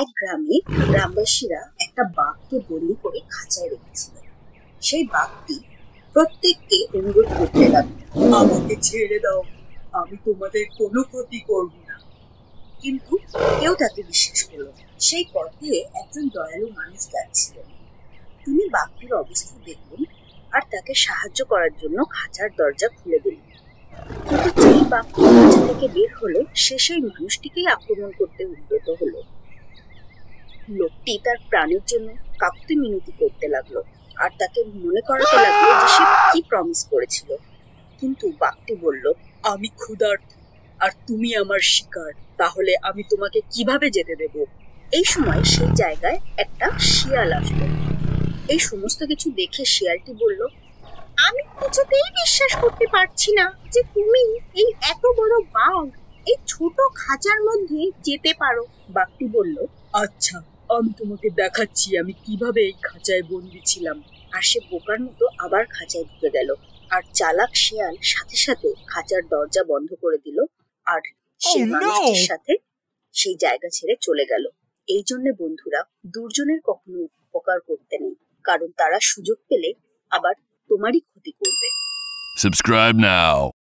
এক গ্রামে গ্রামবাসীরা একটা বাঘকে বন্দি করে খাঁচায় রেখেছিল। সেই বাঘটি প্রত্যেককে অনুরোধ করতে লাগলো, আমাকে ছেড়ে দাও, আমি তোমাদের কোনো ক্ষতি করব না। কিন্তু কেউ তাকে বিশ্বাস করল না। সেই পথ দিয়ে একজন দয়ালু মানুষ যাচ্ছিলেন। তিনি বাঘটির অবস্থা দেখলেন আর তাকে সাহায্য করার জন্য খাঁচার দরজা খুলে দিলেন। কিন্তু যেই বাঘটি খাঁচা থেকে বের হলো, সে সেই মানুষটিকেই আক্রমণ করতে উদ্যত হলো। লোকটি তার প্রাণের জন্য কাকুতি মিনতি করতে লাগলো আর তাকে মনে করাতে লাগলো যে সে কি প্রমিস করেছিল। কিন্তু বাঘটি বলল, আমি ক্ষুধার্ত আর তুমি আমার শিকার, তাহলে আমি তোমাকে কিভাবে যেতে দেব? এই সময় সেই জায়গায় একটা শিয়াল আসলো। এই সমস্ত কিছু দেখে শিয়ালটি বলল, আমি কিছুতেই বিশ্বাস করতে পারছি না যে তুমি এই এত বড় বাঘ এই ছোট খাঁচার মধ্যে যেতে পারো। বাঘটি বলল, আচ্ছা, আমি তোমাকে দেখাচ্ছি আমি কিভাবে এই খাঁচায় বন্দি ছিলাম। আর সে বোকার মতো আবার খাঁচায় ঢুকে গেল। আর চালাক শিয়াল সাথে সাথে খাঁচার দরজা বন্ধ করে দিল আর সে মানুষটির সাথে সেই জায়গা ছেড়ে চলে গেল। এই জন্য বন্ধুরা, দুর্জনের কখনো উপকার করতে নেই, কারণ তারা সুযোগ পেলে আবার তোমারই ক্ষতি করবে। Subscribe now.